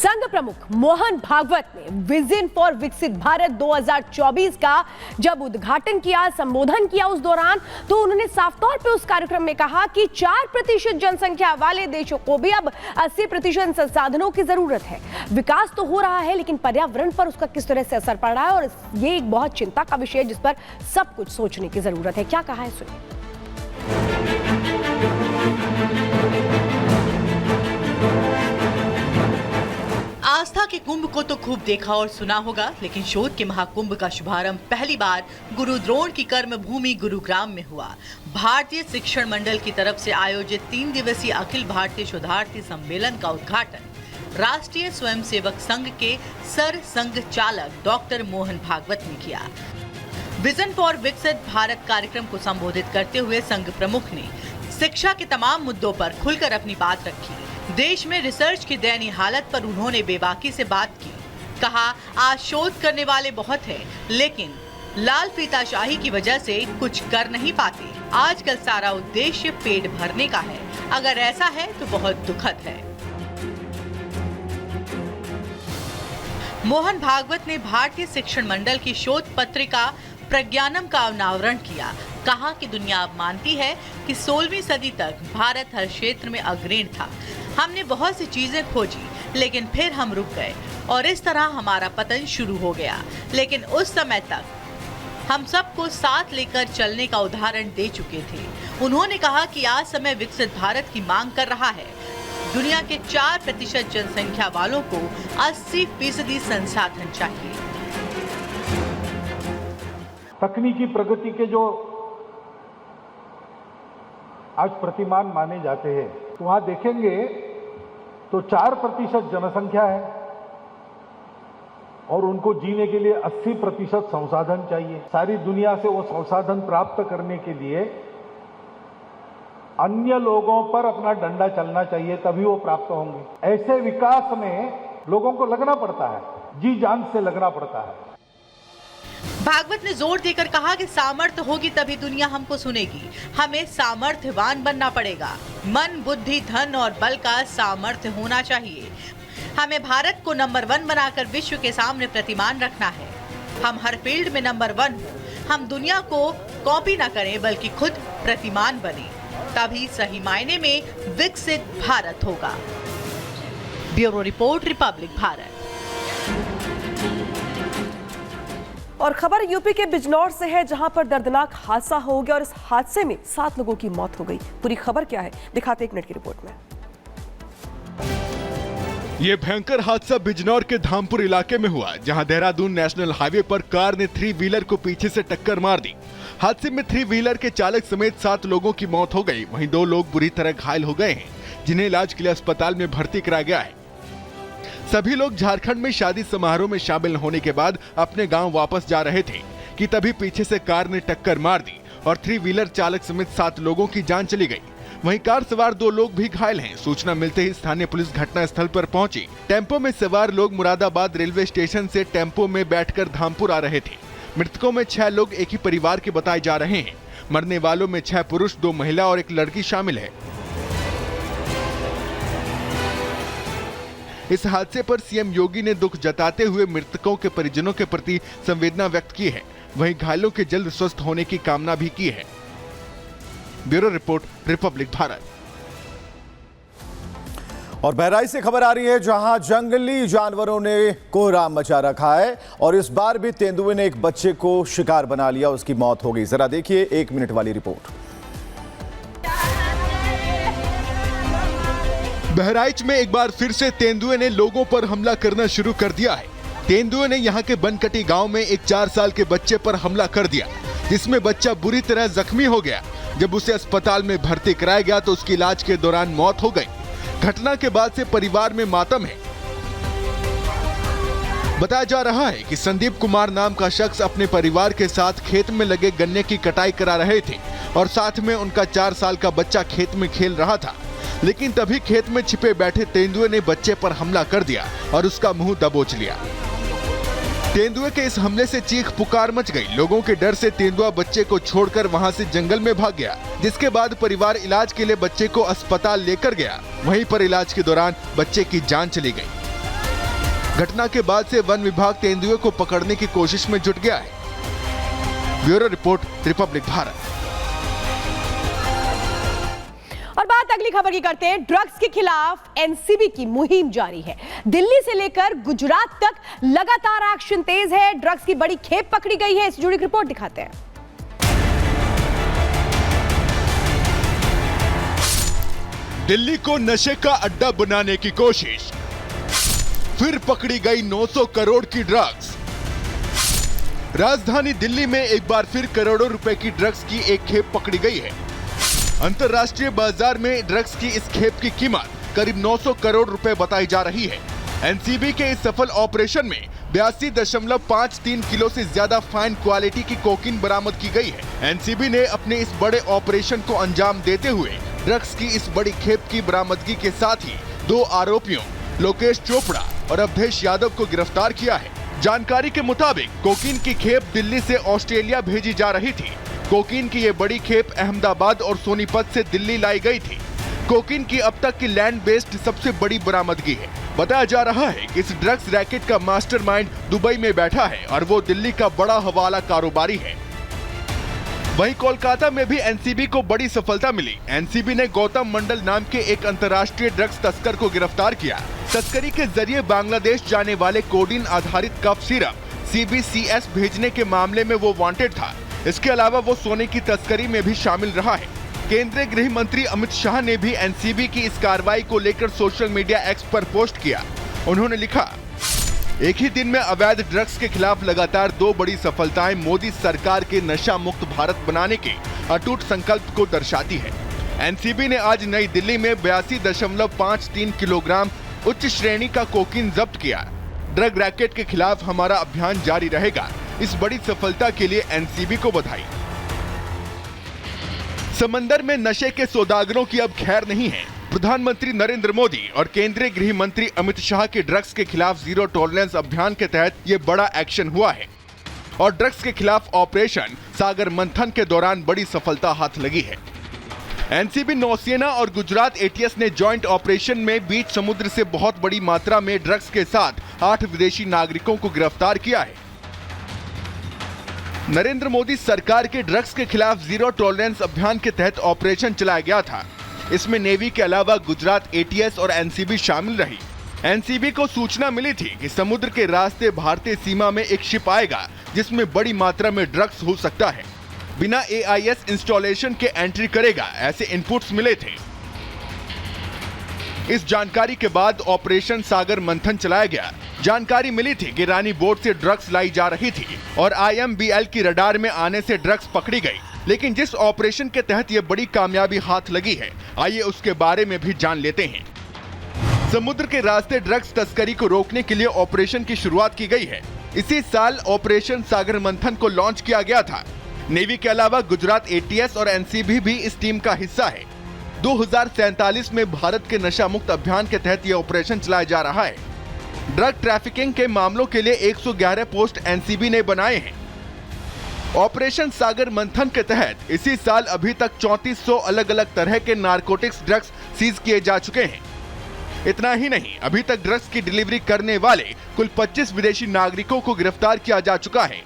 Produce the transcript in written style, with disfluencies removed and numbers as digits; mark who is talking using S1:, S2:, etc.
S1: संघ प्रमुख मोहन भागवत ने विजन फॉर विकसित भारत 2024 का जब उद्घाटन किया, संबोधन किया, उस दौरान तो उन्होंने साफ तौर पे उस कार्यक्रम में कहा कि 4% जनसंख्या वाले देशों को भी अब 80% संसाधनों की जरूरत है। विकास तो हो रहा है, लेकिन पर्यावरण पर उसका किस तरह से असर पड़ रहा है, और ये एक बहुत चिंता का विषय है जिस पर सब कुछ सोचने की जरूरत है। क्या कहा है, सुनिए।
S2: आस्था के कुंभ को तो खूब देखा और सुना होगा, लेकिन शोध के महाकुंभ का शुभारंभ पहली बार गुरु द्रोण की कर्म भूमि गुरुग्राम में हुआ। भारतीय शिक्षण मंडल की तरफ से आयोजित 3 दिवसीय अखिल भारतीय शोधार्थी सम्मेलन का उद्घाटन राष्ट्रीय स्वयंसेवक संघ के सर संघ चालक डॉक्टर मोहन भागवत ने किया। विजन फॉर विकसित भारत कार्यक्रम को संबोधित करते हुए संघ प्रमुख ने शिक्षा के तमाम मुद्दों पर खुलकर अपनी बात रखी। देश में रिसर्च की दयनीय हालत पर उन्होंने बेबाकी से बात की। कहा, आज शोध करने वाले बहुत हैं, लेकिन लाल फीताशाही की वजह से कुछ कर नहीं पाते। आजकल सारा उद्देश्य पेट भरने का है। अगर ऐसा है तो बहुत दुखद है। मोहन भागवत ने भारतीय शिक्षण मंडल की शोध पत्रिका प्रज्ञानम का अनावरण किया। कहा कि दुनिया अब मानती है कि 16वीं सदी तक भारत हर क्षेत्र में अग्रणी था। हमने बहुत सी चीजें खोजी, लेकिन फिर हम रुक गए और इस तरह हमारा पतन शुरू हो गया। लेकिन उस समय तक हम सबको साथ लेकर चलने का उदाहरण दे चुके थे। उन्होंने कहा कि आज समय विकसित भारत की मांग कर रहा है। दुनिया के 4% जनसंख्या वालों को 80% संसाधन चाहिए।
S3: तकनीकी प्रगति के जो आज प्रतिमान माने जाते हैं, तो वहां देखेंगे तो 4% जनसंख्या है और उनको जीने के लिए 80% संसाधन चाहिए। सारी दुनिया से वो संसाधन प्राप्त करने के लिए अन्य लोगों पर अपना डंडा चलना चाहिए, तभी वो प्राप्त होंगे। ऐसे विकास में लोगों को लगना पड़ता है, जी जान से लगना पड़ता है।
S2: भागवत ने जोर देकर कहा कि सामर्थ्य होगी तभी दुनिया हमको सुनेगी। हमें सामर्थ्यवान बनना पड़ेगा। मन, बुद्धि, धन और बल का सामर्थ्य होना चाहिए। हमें भारत को नंबर 1 बनाकर विश्व के सामने प्रतिमान रखना है। हम हर फील्ड में नंबर 1 हो। हम दुनिया को कॉपी न करें, बल्कि खुद प्रतिमान बने, तभी सही मायने में विकसित भारत होगा। Bureau report, Republic Bharat.
S1: और खबर यूपी के बिजनौर से है, जहां पर दर्दनाक हादसा हो गया और इस हादसे में 7 लोगों की मौत हो गई। पूरी खबर क्या है, दिखाते 1 मिनट की रिपोर्ट में।
S4: ये भयंकर हादसा बिजनौर के धामपुर इलाके में हुआ, जहां देहरादून नेशनल हाईवे पर कार ने 3 व्हीलर को पीछे से टक्कर मार दी। हादसे में 3 व्हीलर के चालक समेत 7 लोगों की मौत हो गई। वहीं 2 लोग बुरी तरह घायल हो गए हैं, जिन्हें इलाज के लिए अस्पताल में भर्ती कराया गया है। सभी लोग झारखंड में शादी समारोह में शामिल होने के बाद अपने गांव वापस जा रहे थे कि तभी पीछे से कार ने टक्कर मार दी और 3 व्हीलर चालक समेत 7 लोगों की जान चली गई। वहीं कार सवार 2 लोग भी घायल हैं। सूचना मिलते ही स्थानीय पुलिस घटनास्थल पर पहुंची। टेम्पो में सवार लोग मुरादाबाद रेलवे स्टेशन से टेम्पो में बैठकर धामपुर आ रहे थे। मृतकों में 6 लोग एक ही परिवार के बताए जा रहे हैं। मरने वालों में 6 पुरुष, 2 महिला और 1 लड़की शामिल है। इस हादसे पर सीएम योगी ने दुख जताते हुए मृतकों के परिजनों के प्रति संवेदना व्यक्त की है। वहीं घायलों के जल्द स्वस्थ होने की कामना भी की है। Bureau report, Republic Bharat.
S5: और बहराइच से खबर आ रही है, जहां जंगली जानवरों ने कोहराम मचा रखा है और इस बार भी तेंदुए ने एक बच्चे को शिकार बना लिया, उसकी मौत हो गई। जरा देखिए 1 मिनट वाली रिपोर्ट।
S4: बहराइच में एक बार फिर से तेंदुए ने लोगों पर हमला करना शुरू कर दिया है। तेंदुए ने यहां के बनकटी गांव में एक 4 साल के बच्चे पर हमला कर दिया, जिसमें बच्चा बुरी तरह जख्मी हो गया। जब उसे अस्पताल में भर्ती कराया गया तो उसकी इलाज के दौरान मौत हो गई। घटना के बाद से परिवार में मातम है। बताया जा रहा है कि संदीप कुमार नाम का शख्स अपने परिवार के साथ खेत में लगे गन्ने की कटाई करा रहे थे और साथ में उनका 4 साल का बच्चा खेत में खेल रहा था। लेकिन तभी खेत में छिपे बैठे तेंदुए ने बच्चे पर हमला कर दिया और उसका मुंह दबोच लिया। तेंदुए के इस हमले से चीख पुकार मच गई। लोगों के डर से तेंदुआ बच्चे को छोड़कर वहां से जंगल में भाग गया, जिसके बाद परिवार इलाज के लिए बच्चे को अस्पताल लेकर गया। वहीं पर इलाज के दौरान बच्चे की जान चली गई। घटना के बाद से वन विभाग तेंदुए को पकड़ने की कोशिश में जुट गया है। Bureau report, Republic Bharat.
S1: और बात अगली खबर की करते हैं। ड्रग्स के खिलाफ एनसीबी की मुहिम जारी है। दिल्ली से लेकर गुजरात तक लगातार एक्शन तेज है। ड्रग्स की बड़ी खेप पकड़ी गई है। इससे जुड़ी रिपोर्ट दिखाते हैं।
S4: दिल्ली को नशे का अड्डा बनाने की कोशिश, फिर पकड़ी गई 900 करोड़ की ड्रग्स। राजधानी दिल्ली में एक बार फिर करोड़ों रुपए की ड्रग्स की एक खेप पकड़ी गई है। अंतर्राष्ट्रीय बाजार में ड्रग्स की इस खेप की कीमत करीब 900 करोड़ रुपए बताई जा रही है। एनसीबी के इस सफल ऑपरेशन में 82.53 किलो से ज्यादा फाइन क्वालिटी की कोकीन बरामद की गई है। एनसीबी ने अपने इस बड़े ऑपरेशन को अंजाम देते हुए ड्रग्स की इस बड़ी खेप की बरामदगी के साथ ही 2 आरोपियों लोकेश चोपड़ा और अवधेश यादव को गिरफ्तार किया है। जानकारी के मुताबिक कोकीन की खेप दिल्ली से ऑस्ट्रेलिया भेजी जा रही थी। कोकीन की ये बड़ी खेप अहमदाबाद और सोनीपत से दिल्ली लाई गई थी। कोकीन की अब तक की लैंड बेस्ड सबसे बड़ी बरामदगी है। बताया जा रहा है कि इस ड्रग्स रैकेट का मास्टरमाइंड दुबई में बैठा है और वो दिल्ली का बड़ा हवाला कारोबारी है। वहीं कोलकाता में भी एनसीबी को बड़ी सफलता मिली। एनसीबी ने गौतम मंडल नाम के एक अंतर्राष्ट्रीय ड्रग्स तस्कर को गिरफ्तार किया। तस्करी के जरिए बांग्लादेश जाने वाले कोडीन आधारित कफ सिरप CBCS भेजने के मामले में वो वांटेड था। इसके अलावा वो सोने की तस्करी में भी शामिल रहा है। केंद्रीय गृह मंत्री अमित शाह ने भी एनसीबी की इस कार्रवाई को लेकर सोशल मीडिया एक्स पर पोस्ट किया। उन्होंने लिखा, एक ही दिन में अवैध ड्रग्स के खिलाफ लगातार 2 बड़ी सफलताएं मोदी सरकार के नशा मुक्त भारत बनाने के अटूट संकल्प को दर्शाती है। एनसीबी ने आज नई दिल्ली में 82.53 किलोग्राम उच्च श्रेणी का कोकीन जब्त किया। ड्रग रैकेट के खिलाफ हमारा अभियान जारी रहेगा। इस बड़ी सफलता के लिए एनसीबी को बधाई। समंदर में नशे के सौदागरों की अब खैर नहीं है। प्रधानमंत्री नरेंद्र मोदी और केंद्रीय गृह मंत्री अमित शाह के ड्रग्स के खिलाफ जीरो टॉलरेंस अभियान के तहत ये बड़ा एक्शन हुआ है और ड्रग्स के खिलाफ ऑपरेशन सागर मंथन के दौरान बड़ी सफलता हाथ लगी है। एनसीबी, नौसेना और गुजरात एटीएस ने जॉइंट ऑपरेशन में बीच समुद्र से बहुत बड़ी मात्रा में ड्रग्स के साथ 8 विदेशी नागरिकों को गिरफ्तार किया है। नरेंद्र मोदी सरकार के ड्रग्स के खिलाफ जीरो टॉलरेंस अभियान के तहत ऑपरेशन चलाया गया था। इसमें नेवी के अलावा गुजरात एटीएस और एनसीबी शामिल रही। एनसीबी को सूचना मिली थी कि समुद्र के रास्ते भारतीय सीमा में एक शिप आएगा जिसमें बड़ी मात्रा में ड्रग्स हो सकता है। बिना AIS इंस्टॉलेशन के एंट्री करेगा, ऐसे इनपुट्स मिले थे। इस जानकारी के बाद ऑपरेशन सागर मंथन चलाया गया। जानकारी मिली थी कि रानी बोट से ड्रग्स लाई जा रही थी और IMBL की रडार में आने से ड्रग्स पकड़ी गई। लेकिन जिस ऑपरेशन के तहत ये बड़ी कामयाबी हाथ लगी है, आइए उसके बारे में भी जान लेते हैं। समुद्र के रास्ते ड्रग्स तस्करी को रोकने के लिए ऑपरेशन की शुरुआत की गई है। इसी साल ऑपरेशन सागर मंथन को लॉन्च किया गया था। नेवी के अलावा गुजरात एटीएस और एनसीबी भी इस टीम का हिस्सा है। 2047 में भारत के नशा मुक्त अभियान के तहत यह ऑपरेशन चलाया जा रहा है। ड्रग ट्रैफिकिंग के मामलों के लिए 111 पोस्ट एनसीबी ने बनाए हैं। ऑपरेशन सागर मंथन के तहत इसी साल अभी तक 3400 अलग अलग तरह के नारकोटिक्स ड्रग्स सीज किए जा चुके हैं। इतना ही नहीं, अभी तक ड्रग्स की डिलीवरी करने वाले कुल 25 विदेशी नागरिकों को गिरफ्तार किया जा चुका है।